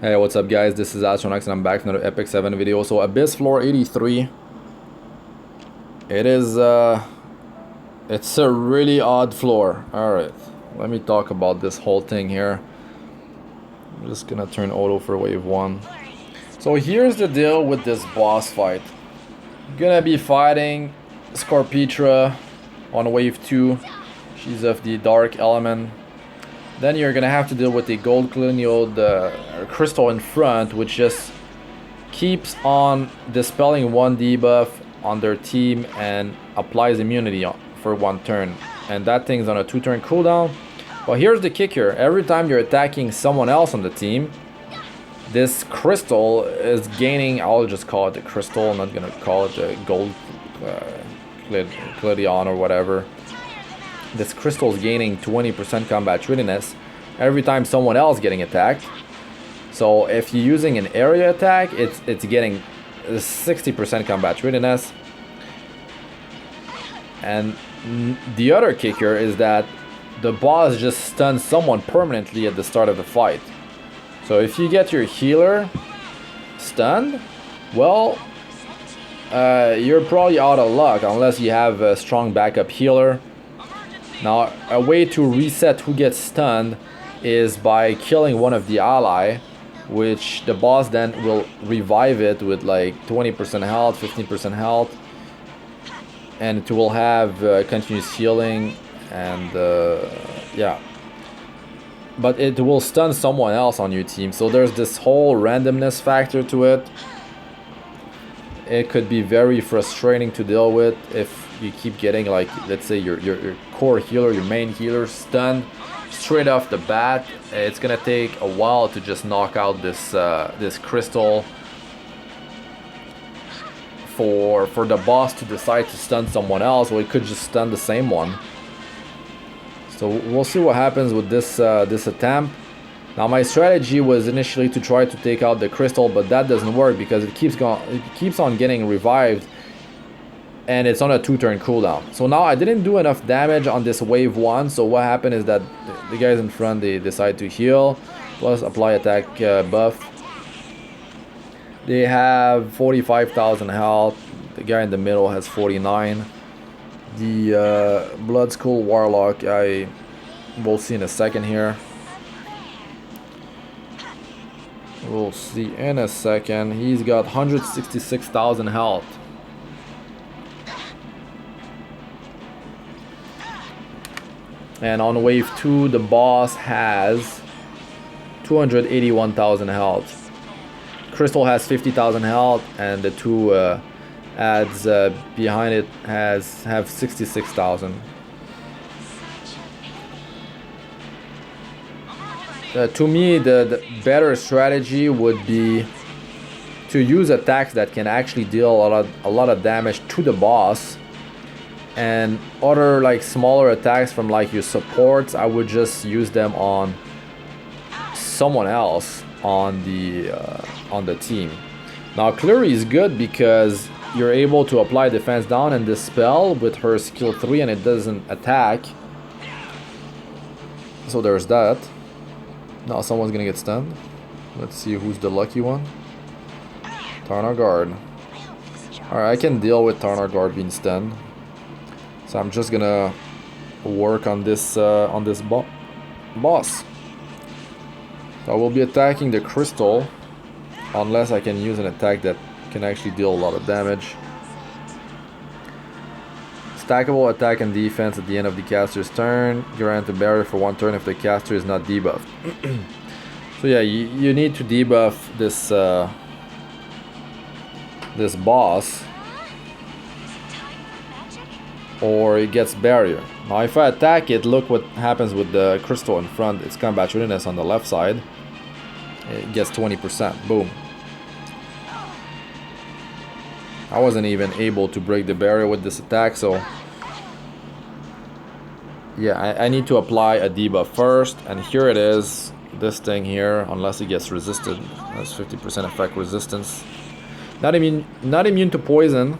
Hey, what's up guys, this is Astranox and I'm back with another Epic 7 video. So Abyss floor 83. It is it's a really odd floor. Alright, let me talk about this whole thing here. I'm just gonna turn auto for wave 1. So here's the deal with this boss fight. I'm gonna be fighting Scorpetra on wave 2. She's of the dark element. Then you're gonna have to deal with the gold colonial crystal in front, which just keeps on dispelling one debuff on their team and applies immunity for one turn. And that thing's on a 2-turn cooldown. But here's the kicker: every time you're attacking someone else on the team, this crystal is gaining. I'll just call it the crystal. I'm not gonna call it the gold Kluri or whatever. This crystal is gaining 20% combat readiness every time someone else getting attacked. So if you're using an area attack, it's getting 60% combat readiness. And the other kicker is that the boss just stuns someone permanently at the start of the fight. So if you get your healer stunned, well, you're probably out of luck unless you have a strong backup healer. Now, a way to reset who gets stunned is by killing one of the ally, which the boss then will revive it with like 20% health, 15% health, and it will have continuous healing, and yeah. But it will stun someone else on your team, so there's this whole randomness factor to it. It could be very frustrating to deal with if you keep getting, like, let's say your core healer, your main healer stunned straight off the bat. It's gonna take a while to just knock out this this crystal for the boss to decide to stun someone else. Well, it could just stun the same one. So we'll see what happens with this this attempt. Now, my strategy was initially to try to take out the crystal, but that doesn't work because it keeps on getting revived, and it's on a 2-turn cooldown. So now I didn't do enough damage on this wave 1. So what happened is that the guys in front, they decide to heal plus apply attack buff. They have 45,000 health. The guy in the middle has 49. The Blood Skull Warlock, I will see in a second here. We'll see in a second. He's got 166,000 health. And on wave 2, the boss has 281,000 health. Crystal has 50,000 health, and the two adds behind it have 66,000. To me, the better strategy would be to use attacks that can actually deal a lot of damage to the boss, and other like smaller attacks from like your supports, I would just use them on someone else on the team. Now, Kluri is good because you're able to apply defense down and dispel with her skill 3, and it doesn't attack. So there's that. Now someone's gonna get stunned. Let's see who's the lucky one. Taranor Guard. Alright, I can deal with Taranor Guard being stunned. So I'm just gonna work on this boss. So I will be attacking the crystal unless I can use an attack that can actually deal a lot of damage. Stackable attack and defense at the end of the caster's turn. Grant a barrier for 1 turn if the caster is not debuffed. So yeah, you need to debuff this this boss, or it gets barrier. Now if I attack it, look what happens with the crystal in front. It's combat readiness on the left side. It gets 20%. Boom. I wasn't even able to break the barrier with this attack, so yeah, I need to apply a debuff first, and here it is, this thing here, unless it gets resisted. That's 50% effect resistance. Not immune to poison.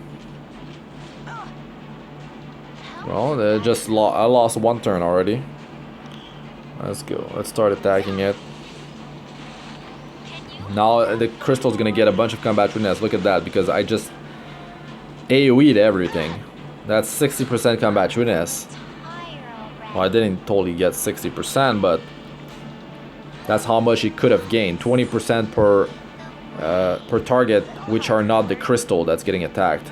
Well, I lost 1 turn already. Let's go. Let's start attacking it. Now the crystal's gonna get a bunch of combat readiness. Look at that, because I just AoE'd everything. That's 60% combat readiness. Well, I didn't totally get 60%, but that's how much he could have gained. 20% per target, which are not the crystal that's getting attacked.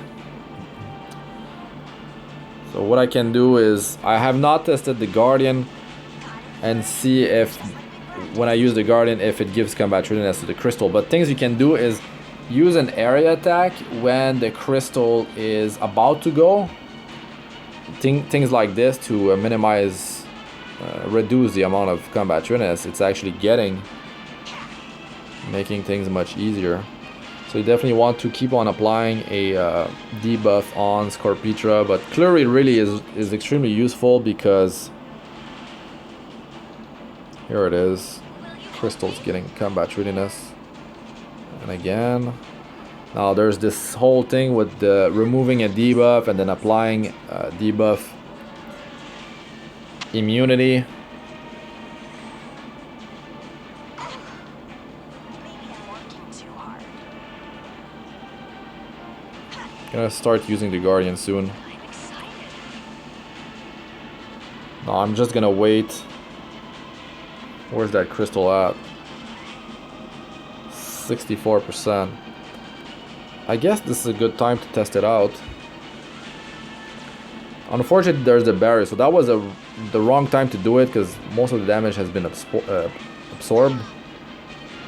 So what I can do is, I have not tested the Guardian and see if, when I use the Guardian, if it gives combat readiness to the crystal. But things you can do is use an area attack when the crystal is about to go. Things like this to minimize, reduce the amount of combat readiness it's actually getting, making things much easier. So you definitely want to keep on applying a debuff on Scorpetra, but Kluri really is extremely useful because here it is, crystals getting combat readiness. And again, now there's this whole thing with the removing a debuff and then applying debuff immunity. Gonna start using the Guardian soon. No, I'm just gonna wait. Where's that crystal at? 64%. I guess this is a good time to test it out. Unfortunately, there's a barrier, so that was the wrong time to do it because most of the damage has been absorbed.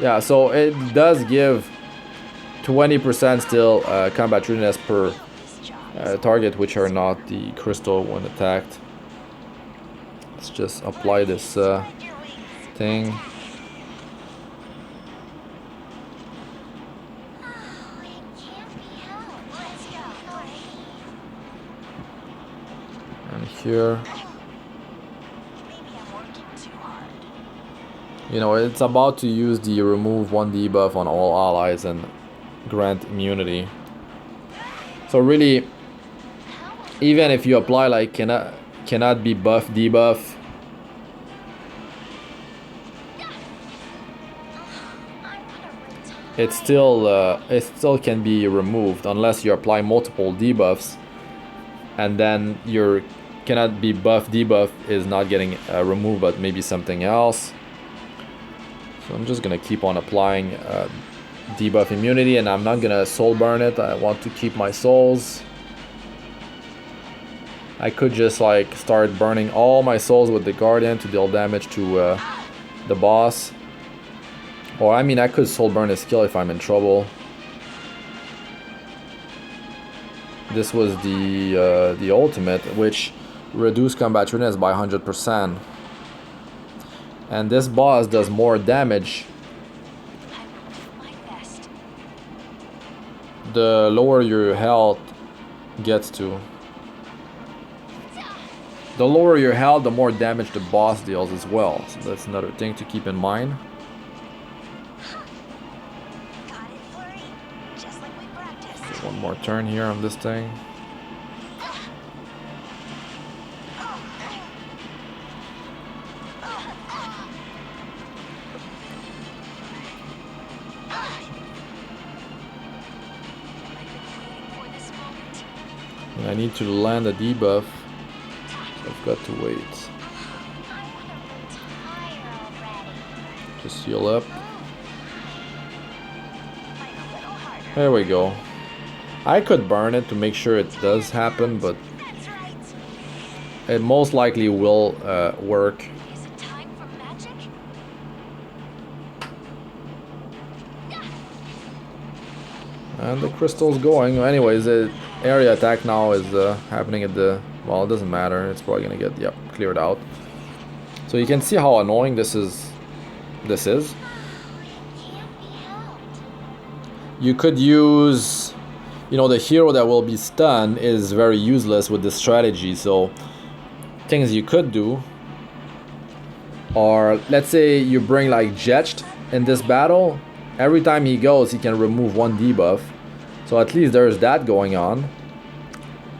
Yeah, so it does give 20% still combat readiness per target, which are not the crystal when attacked. Let's just apply this thing. And here, you know, it's about to use the remove one debuff on all allies and grant immunity. So really, even if you apply like cannot be buff debuff, it still can be removed unless you apply multiple debuffs, and then your cannot be buff debuff is not getting removed, but maybe something else. So I'm just gonna keep on applying debuff immunity, and I'm not gonna soul burn it. I want to keep my souls. I could just like start burning all my souls with the Guardian to deal damage to the boss. Or I mean, I could soul burn his skill if I'm in trouble. This was the ultimate, which reduced combat readiness by 100%. And this boss does more damage the lower your health gets to. The lower your health, the more damage the boss deals as well. So that's another thing to keep in mind. One more turn here on this thing. And I need to land a debuff. I've got to wait. Just heal up. There we go. I could burn it to make sure it does happen, but it most likely will work. And the crystal's going. Anyways, the area attack now is happening at the... Well, it doesn't matter. It's probably gonna get, yep, cleared out. So you can see how annoying this is. You could use... You know, the hero that will be stunned is very useless with this strategy. So things you could do are, let's say you bring like agains't in this battle. Every time he goes, he can remove one debuff. So at least there's that going on.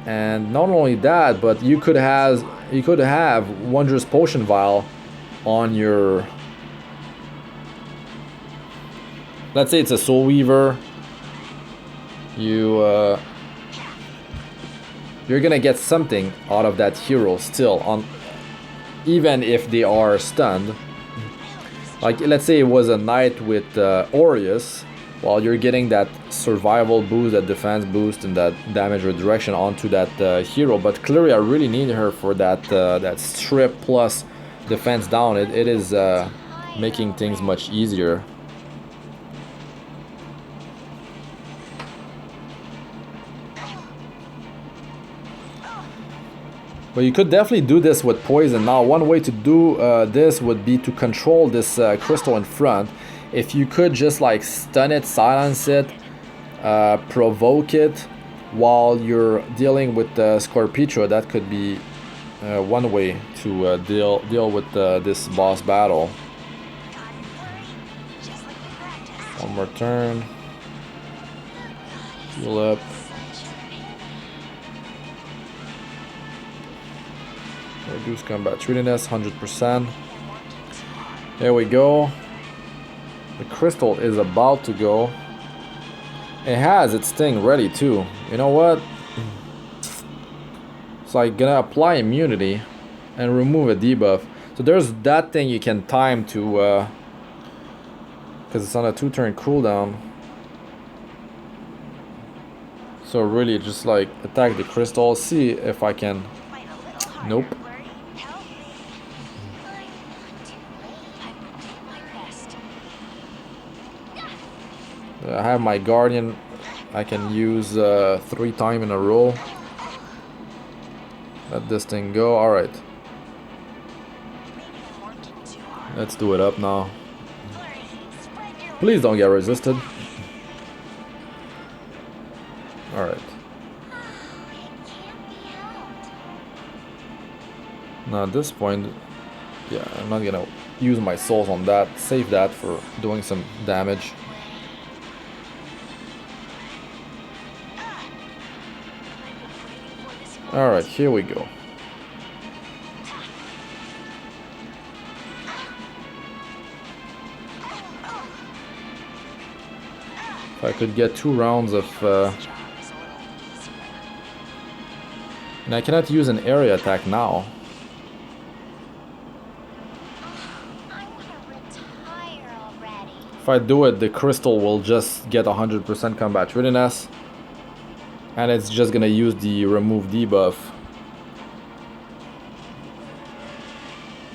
And not only that, but you could have Wondrous Potion Vial on your let's say it's a Soul Weaver, you're gonna get something out of that hero still, on even if they are stunned. Like let's say it was a knight with Aureus, well, you're getting that survival boost, that defense boost, and that damage redirection onto that hero. But Kluri, I really need her for that that strip plus defense down. It is making things much easier. But you could definitely do this with poison. Now, one way to do this would be to control this crystal in front. If you could just like stun it, silence it, provoke it while you're dealing with the Scorpetra, that could be one way to deal with this boss battle. One more turn. Heal up. Reduce combat readiness, 100%. There we go. The crystal is about to go. It has its thing ready too. You know what? So I'm gonna apply immunity and remove a debuff. So there's that thing you can time to because it's on a 2-turn cooldown. So really just like attack the crystal, see if I can. Nope. I have my Guardian, I can use 3 times in a row. Let this thing go, alright. Let's do it up now. Please don't get resisted. Alright. Now at this point, yeah, I'm not gonna use my souls on that. Save that for doing some damage. Alright, here we go. If I could get 2 rounds of... and I cannot use an area attack now. If I do it, the crystal will just get 100% combat readiness. And it's just gonna use the remove debuff.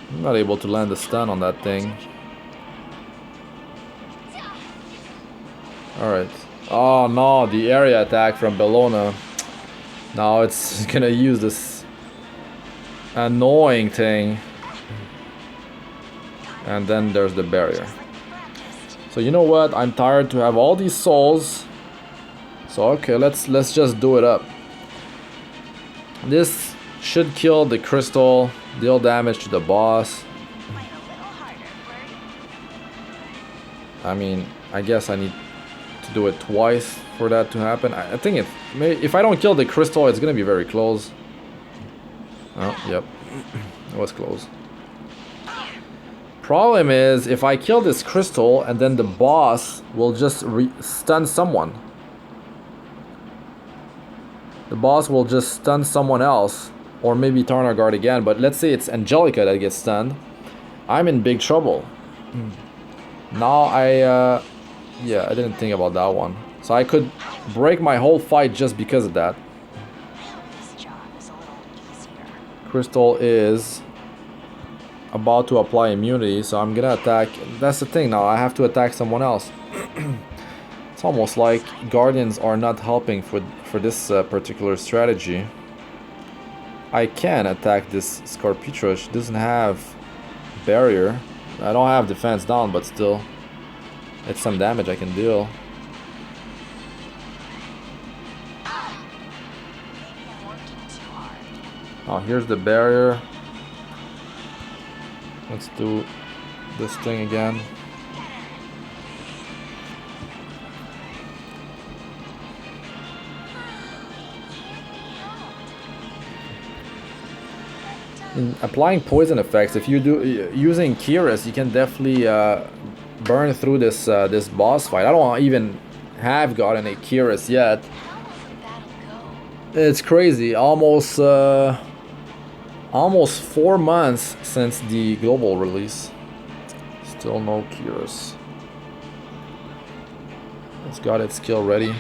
I'm not able to land a stun on that thing. Alright. Oh no, the area attack from Bellona. Now it's gonna use this annoying thing. And then there's the barrier. So you know what? I'm tired to have all these souls. So okay, let's just do it up. This should kill the crystal, deal damage to the boss. I mean, I guess I need to do it twice for that to happen. I think if I don't kill the crystal, it's gonna be very close. Oh, yep, it was close. Problem is, if I kill this crystal and then the boss will just stun someone. The boss will just stun someone else, or maybe Taranor Guard again, but let's say it's Angelica that gets stunned. I'm in big trouble. Now yeah, I didn't think about that one. So I could break my whole fight just because of that. Crystal is about to apply immunity, so I'm gonna attack. That's the thing now, I have to attack someone else. It's almost like Guardians are not helping for this particular strategy. I can attack this Scorpetra. She doesn't have barrier. I don't have defense down, but still, it's some damage I can deal. Oh, here's the barrier. Let's do this thing again. In applying poison effects, if you do using Kiris, you can definitely burn through this this boss fight. I don't even have gotten a Kyrus yet. It's crazy. Almost 4 months since the global release. Still no Kyrus. It's got its skill ready.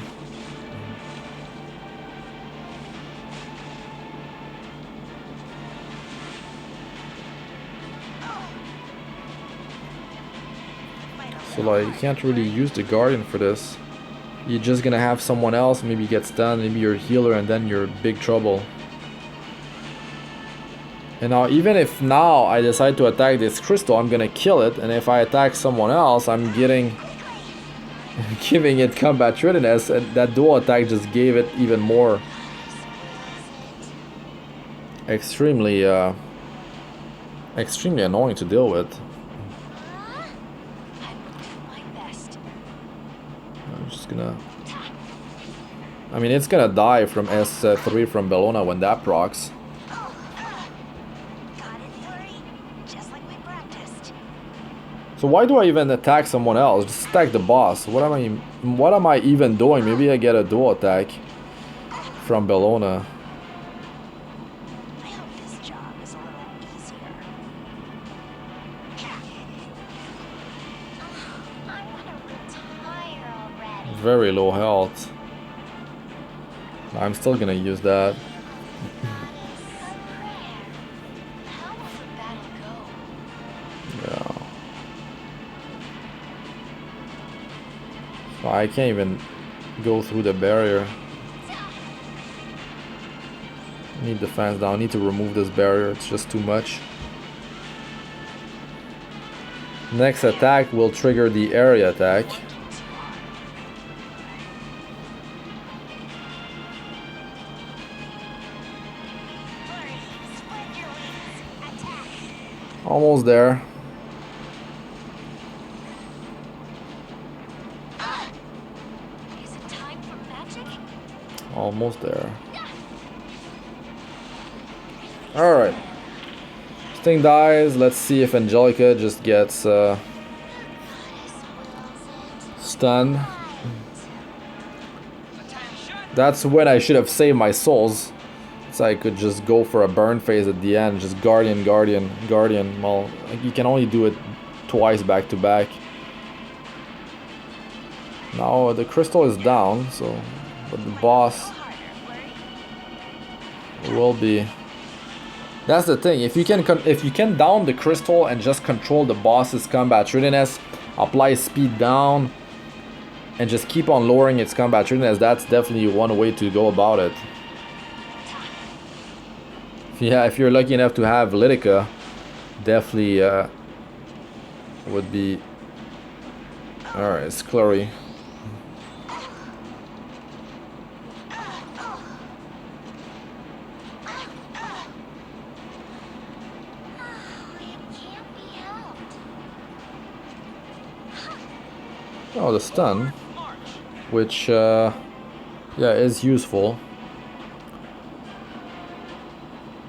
So like, you can't really use the Guardian for this. You're just gonna have someone else maybe get stunned, maybe you're a healer, and then you're in big trouble. And now, even if now I decide to attack this crystal, I'm gonna kill it, and if I attack someone else, I'm giving it combat readiness, and that dual attack just gave it even more. Extremely annoying to deal with. I'm just gonna... I mean, it's gonna die from S3 from Bellona when that procs. So why do I even attack someone else? Just attack the boss. What am I even doing? Maybe I get a dual attack from Bellona. I hope this job is a little easier. I want to retire already. Very low health. I'm still gonna use that. How will the battle go? Yeah. So I can't even go through the barrier. Need defense down. Need to remove this barrier. It's just too much. Next attack will trigger the area attack. Almost there. Is it time for magic? Almost there. Alright. This thing dies. Let's see if Angelica just gets stunned. That's when I should have saved my souls. So I could just go for a burn phase at the end. Just Guardian. Well, you can only do it twice back to back. Now the crystal is down, so but the boss will be. That's the thing. If you can down the crystal and just control the boss's combat readiness, apply speed down, and just keep on lowering its combat readiness, that's definitely one way to go about it. Yeah, if you're lucky enough to have Lytica, definitely would be. Alright, it's Kluri. Oh, the stun, which yeah, is useful.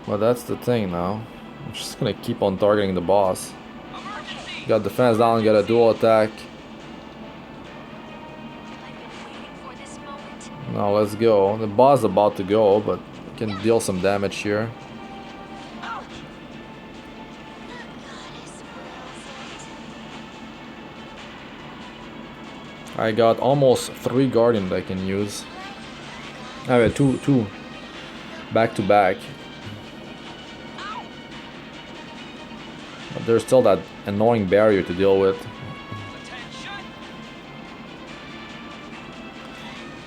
But that's the thing now. I'm just gonna keep on targeting the boss. Got defense down, got a dual attack. Now let's go. The boss is about to go, but we can deal some damage here. I got almost 3 Guardian that I can use. I have two back to back. But there's still that annoying barrier to deal with.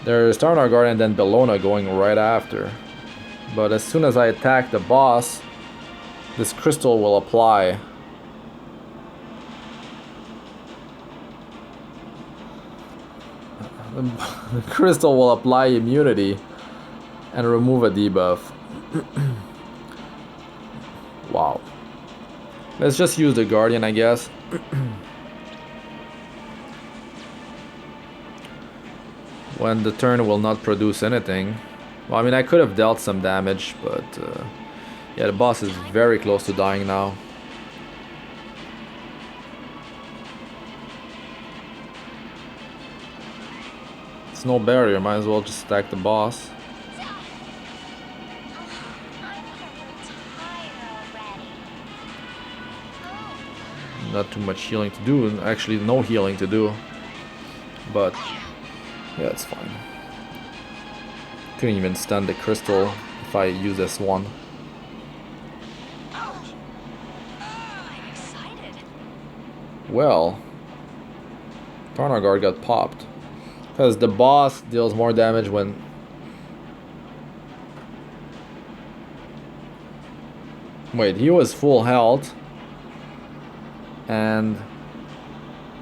There's Taranor Guard and then Bellona going right after. But as soon as I attack the boss, this crystal will apply. The crystal will apply immunity and remove a debuff. Wow. Let's just use the Guardian, I guess. When the turn will not produce anything. Well, I mean, I could have dealt some damage, but yeah, the boss is very close to dying now. There's no barrier, might as well just attack the boss. Not too much healing to do, actually no healing to do. But yeah, it's fine. Couldn't even stun the crystal if I use this one. Well, Taranor Guard got popped. Because the boss deals more damage when... Wait, he was full health. And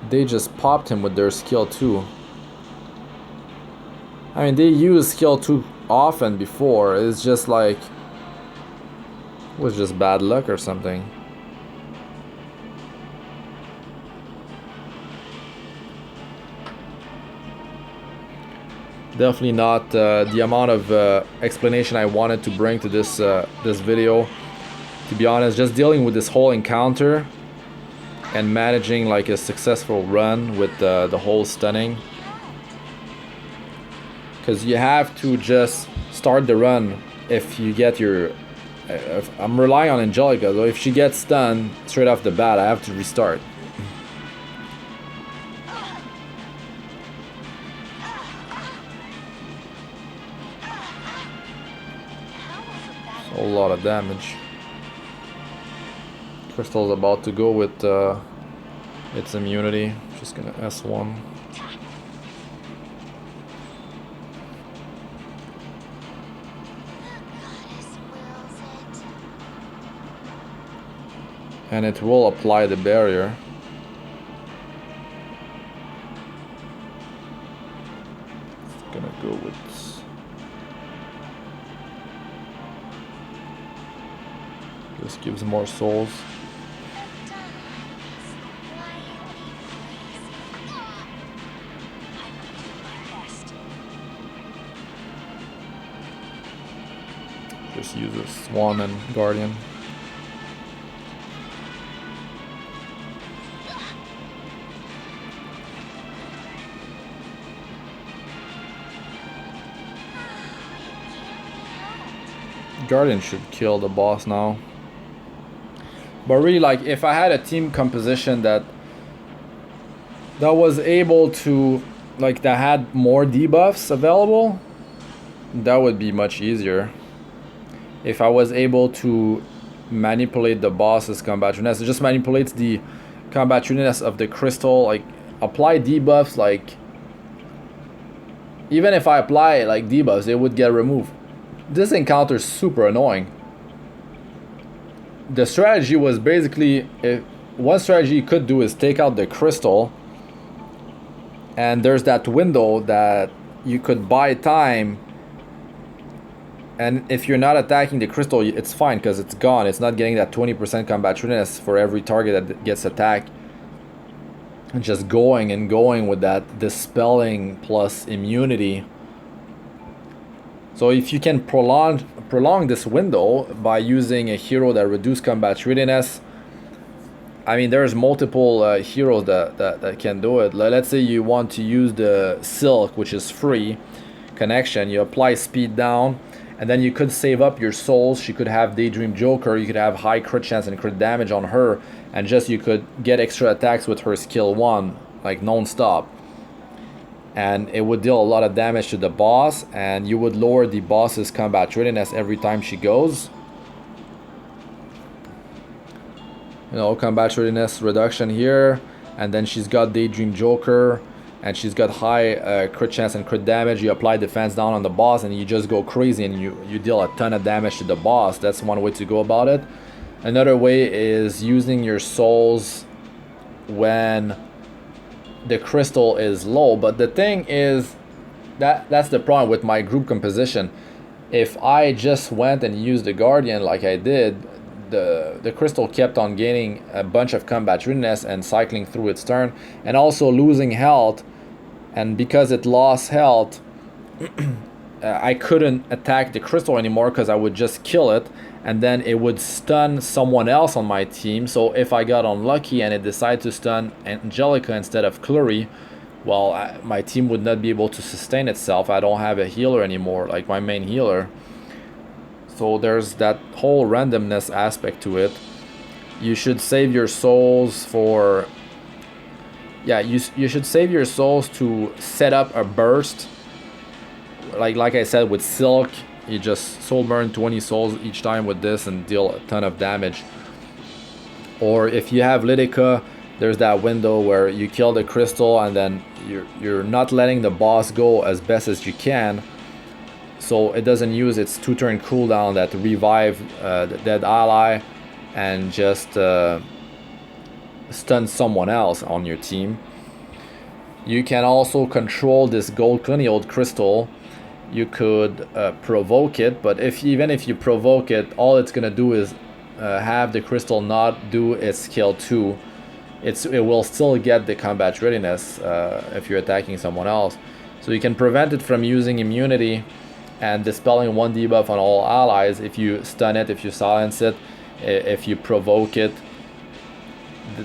they just popped him with their skill 2. I mean, they used skill 2 often before. It's just like... It was just bad luck or something. Definitely not the amount of explanation I wanted to bring to this this video. To be honest, just dealing with this whole encounter and managing like a successful run with the whole stunning. Because you have to just start the run if you get your... I'm relying on Angelica, so if she gets stunned straight off the bat, I have to restart. A lot of damage. Crystal's about to go with its immunity. Just gonna S1. And it will apply the barrier. It's gonna go with... This gives more souls. Just use a Swan and Guardian. Guardian should kill the boss now. But really, like, if I had a team composition that was able to, like, that had more debuffs available, that would be much easier. If I was able to manipulate the boss's combat readiness, it just manipulates the combat readiness of the crystal, like, apply debuffs, like, even if I apply, like, debuffs, it would get removed. This encounter is super annoying. The strategy was basically, one strategy you could do is take out the crystal, and there's that window that you could buy time, and if you're not attacking the crystal, it's fine because it's gone. It's not getting that 20% combat readiness for every target that gets attacked. And just going and going with that dispelling plus immunity. So if you can prolong this window by using a hero that reduces combat readiness, I mean, there's multiple heroes that can do it. Let's say you want to use the Silk, which is free connection. You apply speed down, and then you could save up your souls. She could have Daydream Joker. You could have high crit chance and crit damage on her, and just you could get extra attacks with her skill 1, like non-stop. And it would deal a lot of damage to the boss, and you would lower the boss's combat readiness every time she goes. You know, combat readiness reduction here, and then she's got Daydream Joker, and she's got high crit chance and crit damage. You apply defense down on the boss, and you just go crazy, and you deal a ton of damage to the boss. That's one way to go about it. Another way is using your souls when the crystal is low. But the thing is that's the problem with my group composition. If I just went and used the Guardian like I did, the crystal kept on gaining a bunch of combat readiness and cycling through its turn, and also losing health. And because it lost health, I couldn't attack the crystal anymore because I would just kill it, and then it would stun someone else on my team. So if I got unlucky and it decided to stun Angelica instead of Kluri, well, my team would not be able to sustain itself. I don't have a healer anymore, like my main healer. So there's that whole randomness aspect to it. You should save your souls for... Yeah, you should save your souls to set up a burst. Like I said, with Silk, you just soul burn 20 souls each time with this and deal a ton of damage. Or if you have Lydica, there's that window where you kill the crystal and then you're not letting the boss go as best as you can, so it doesn't use its 2-turn cooldown that revive the dead ally and just stun someone else on your team. You can also control this gold clinical crystal. You could provoke it, but even if you provoke it, all it's gonna do is have the crystal not do its skill 2. It will still get the combat readiness if you're attacking someone else. So you can prevent it from using immunity and dispelling 1 debuff on all allies if you stun it, if you silence it, if you provoke it.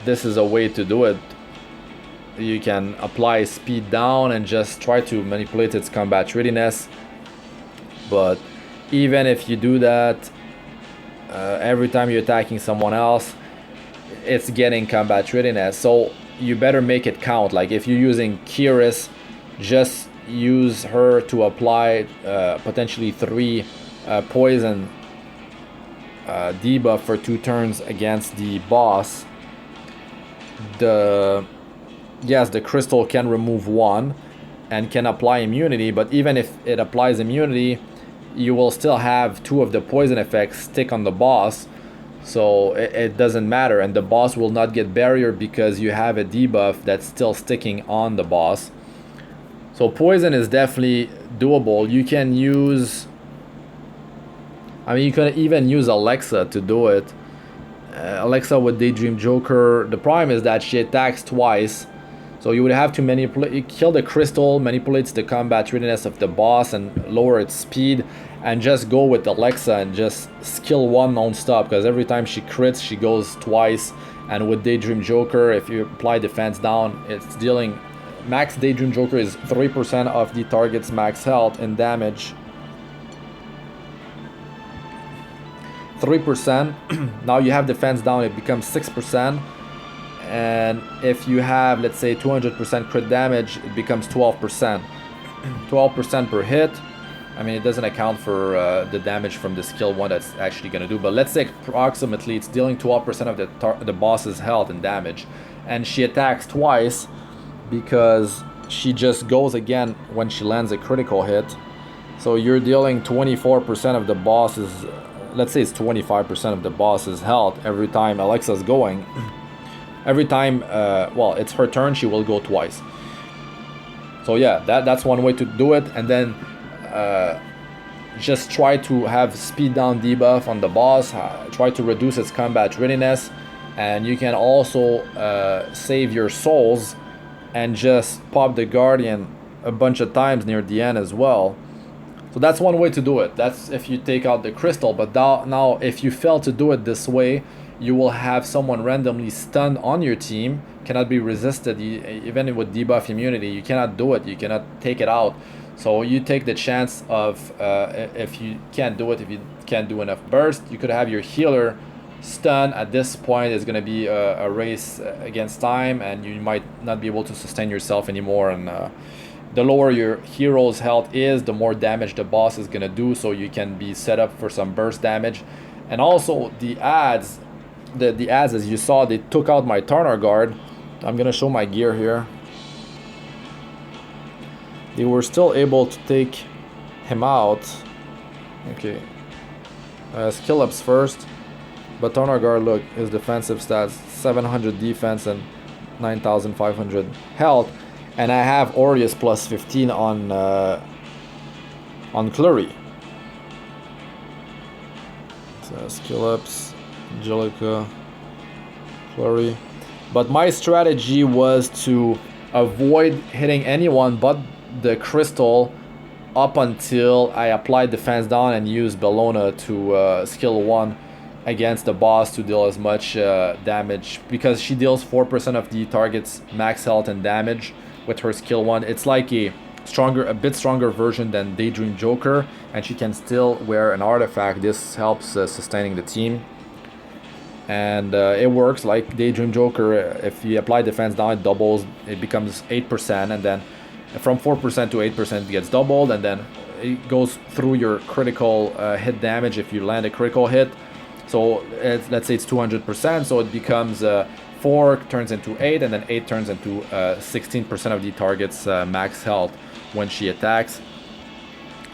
This is a way to do it. You can apply speed down and just try to manipulate its combat readiness. But even if you do that, every time you're attacking someone else, it's getting combat readiness, so you better make it count. Like if you're using Kiris, just use her to apply potentially 3 poison debuff for 2 turns against the boss. Yes, the crystal can remove 1 and can apply immunity, but even if it applies immunity, you will still have 2 of the poison effects stick on the boss. So it doesn't matter, and the boss will not get barrier because you have a debuff that's still sticking on the boss. So poison is definitely doable. You can use... I mean, you can even use Alexa to do it. Alexa with Daydream Joker. The problem is that she attacks twice. So you would have to manipulate, kill the crystal, manipulates the combat readiness of the boss and lower its speed, and just go with Alexa and just skill 1 non-stop, because every time she crits, she goes twice. And with Daydream Joker, if you apply defense down, it's dealing... Max Daydream Joker is 3% of the target's max health and damage. 3%. Now you have defense down, it becomes 6%. And if you have, let's say, 200% crit damage, it becomes 12%. 12% per hit. I mean, it doesn't account for the damage from the skill 1 that's actually going to do. But let's say approximately it's dealing 12% of the boss's health and damage. And she attacks twice because she just goes again when she lands a critical hit. So you're dealing 24% of the boss's... Let's say it's 25% of the boss's health every time Alexa's going. Every time, well, it's her turn, she will go twice. So yeah, that's one way to do it. And then just try to have speed down debuff on the boss. Try to reduce its combat readiness. And you can also save your souls and just pop the Guardian a bunch of times near the end as well. So that's one way to do it. That's if you take out the crystal. But now if you fail to do it this way, you will have someone randomly stunned on your team, cannot be resisted. Even with debuff immunity, you cannot do it. You cannot take it out. So you take the chance of, if you can't do it, if you can't do enough burst, you could have your healer stun. At this point, it's going to be a race against time, and you might not be able to sustain yourself anymore. And the lower your hero's health is, the more damage the boss is going to do, so you can be set up for some burst damage. And also the ads, the ads, as you saw, they took out my Taranor Guard. I'm going to show my gear here. They were still able to take him out. Okay. Skill ups first. But Taranor Guard, look, his defensive stats, 700 defense and 9,500 health. And I have Aureus plus 15 on Kluri. So skill ups, Angelica, Kluri. But my strategy was to avoid hitting anyone but the crystal up until I applied defense down and used Bellona to skill 1 against the boss to deal as much damage, because she deals 4% of the target's max health and damage with her skill 1. It's like a bit stronger version than Daydream Joker, and she can still wear an artifact. This helps sustaining the team. And it works like Daydream Joker. If you apply defense down, it doubles. It becomes 8%, and then from 4% to 8% it gets doubled, and then it goes through your critical hit damage if you land a critical hit. So let's say it's 200%, so it becomes 4 turns into 8, and then 8 turns into 16% of the target's max health when she attacks.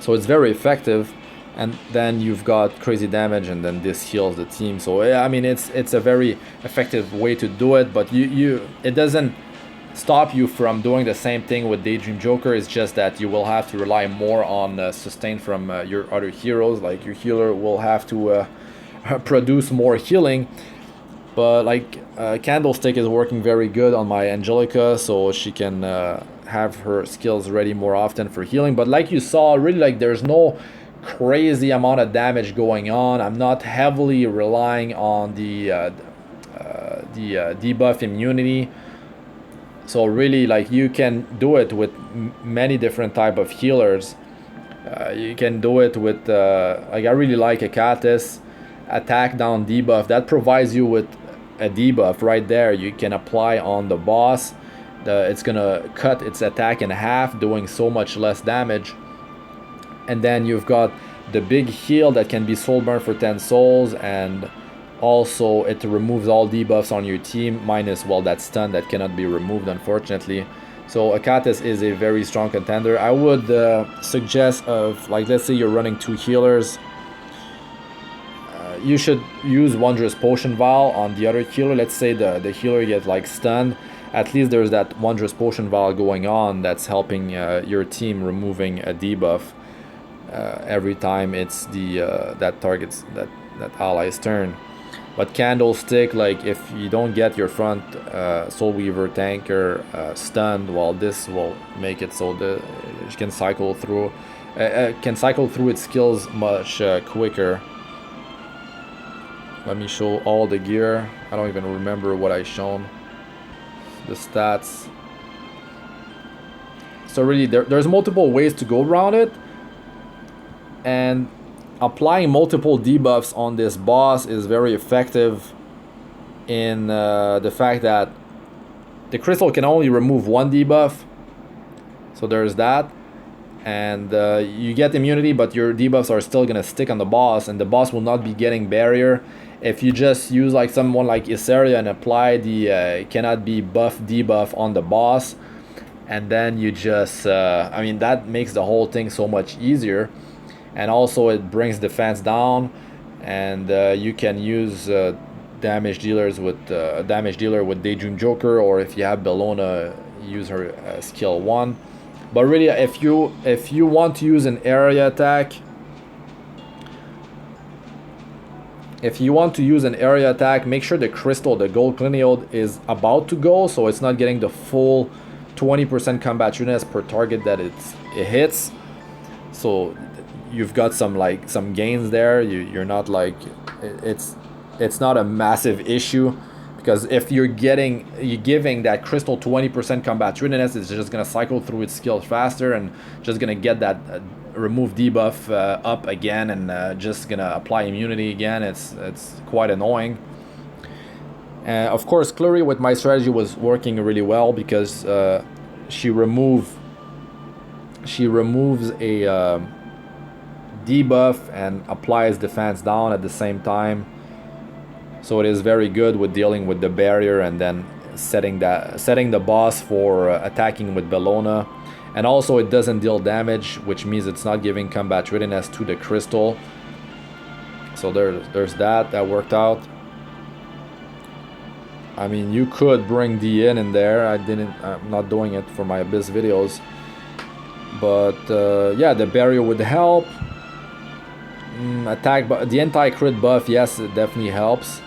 So it's very effective. And then you've got crazy damage, and then this heals the team. So I mean, it's a very effective way to do it, but it doesn't stop you from doing the same thing with Daydream Joker. It's just that you will have to rely more on sustain from your other heroes. Like your healer will have to produce more healing. But like Candlestick is working very good on my Angelica, so she can have her skills ready more often for healing. But like you saw, really, like there's no crazy amount of damage going on. I'm not heavily relying on the debuff immunity. So really, like, you can do it with many different type of healers. You can do it with like, I really like Akatis attack down debuff. That provides you with a debuff right there. You can apply on the boss. It's gonna cut its attack in half, doing so much less damage. And then you've got the big heal that can be soul burn for 10 souls, and also it removes all debuffs on your team, minus, well, that stun that cannot be removed, unfortunately. So Akatis is a very strong contender. I would suggest, of like, let's say you're running 2 healers, you should use Wondrous Potion Vial on the other healer. Let's say the healer gets like stunned. At least there's that Wondrous Potion Vial going on that's helping your team removing a debuff every time it's the that target's that ally's turn. But Candlestick, like, if you don't get your front Soul Weaver tanker stunned, well, this will make it so that you can cycle through its skills much quicker. Let me show all the gear. I don't even remember what I shown. The stats. So really, there's multiple ways to go around it, and applying multiple debuffs on this boss is very effective in the fact that the crystal can only remove 1 debuff. So there's that, and you get immunity, but your debuffs are still gonna stick on the boss, and the boss will not be getting barrier. If you just use like someone like Issaria and apply the cannot be buff debuff on the boss, and then you just I mean, that makes the whole thing so much easier. And also it brings defense down, and you can use damage dealers with damage dealer with Daydream Joker, or if you have Bellona, use her skill 1. But really, if you want to use an area attack, make sure the crystal, the gold Cliniode, is about to go, so it's not getting the full 20% combat readiness per target that it hits. So you've got some gains there. You're not like, it's not a massive issue, because if you're giving that crystal 20% combat readiness, it's just gonna cycle through its skills faster, and just gonna get that remove debuff up again, and just gonna apply immunity again. It's quite annoying. Of course, Kluri with my strategy was working really well, because she removes a debuff and applies defense down at the same time. So it is very good with dealing with the barrier, and then setting the boss for attacking with Bellona. And also it doesn't deal damage, which means it's not giving combat readiness to the crystal. So there's that worked out. I mean, you could bring Diene in there. I'm not doing it for my Abyss videos. But yeah, the barrier would help. Attack, but the anti-crit buff, yes, it definitely helps.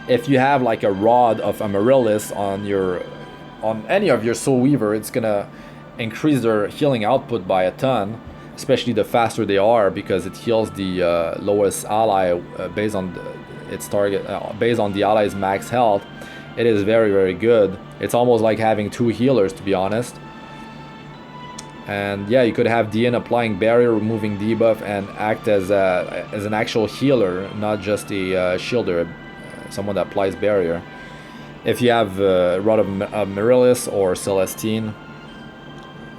If you have like a rod of Amaryllis on any of your Soul Weaver, it's gonna increase their healing output by a ton, especially the faster they are, because it heals the lowest ally based on its target, based on the ally's max health. it is very, very good. It's almost like having 2 healers, to be honest. And yeah, you could have Diene applying barrier, removing debuff, and act as an actual healer, not just a shielder, someone that applies barrier. If you have Rod of Mirilis or Celestine.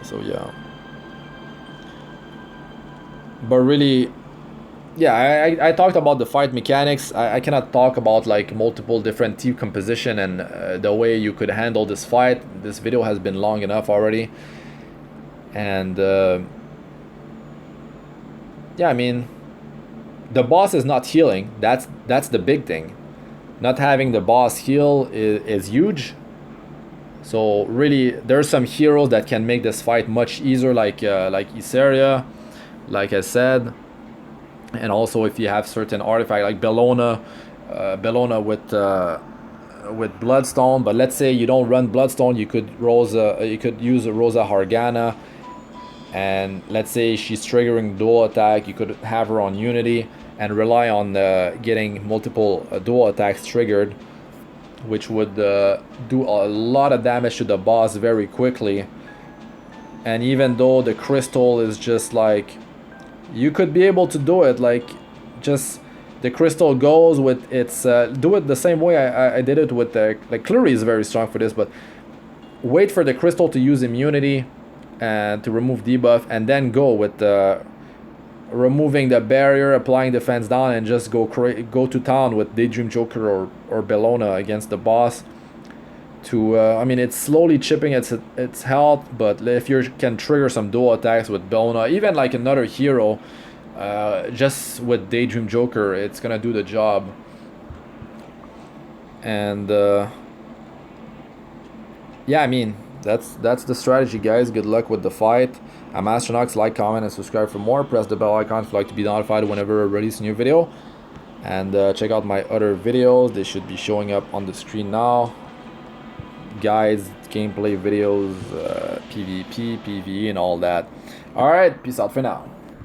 So yeah. But really, yeah, I talked about the fight mechanics. I cannot talk about like multiple different team composition and the way you could handle this fight. This video has been long enough already. And yeah, I mean, the boss is not healing. That's the big thing. Not having the boss heal is huge. So really, there's some heroes that can make this fight much easier, like Isaria, like I said. And also if you have certain artifact like Bellona, with Bloodstone. But let's say you don't run Bloodstone, you could use a Rosa Hargana, and let's say she's triggering dual attack, you could have her on Unity and rely on getting multiple dual attacks triggered, which would do a lot of damage to the boss very quickly. And even though the crystal is just like, you could be able to do it, like, just the crystal goes with its do it the same way I did it with the, like, Kluri is very strong for this, but wait for the crystal to use immunity and to remove debuff, and then go with removing the barrier, applying defense down, and just go to town with Daydream Joker or Bellona against the boss. To I mean, it's slowly chipping its health, but if you can trigger some dual attacks with Bellona, even like another hero, just with Daydream Joker, it's gonna do the job. And yeah, I mean, that's the strategy, guys. Good luck with the fight. I'm Astranox. Like, comment, and subscribe for more. Press the bell icon if you'd like to be notified whenever I release a new video. And check out my other videos. They should be showing up on the screen now. Guides, gameplay videos, PvP, PvE, and all that. Alright, peace out for now.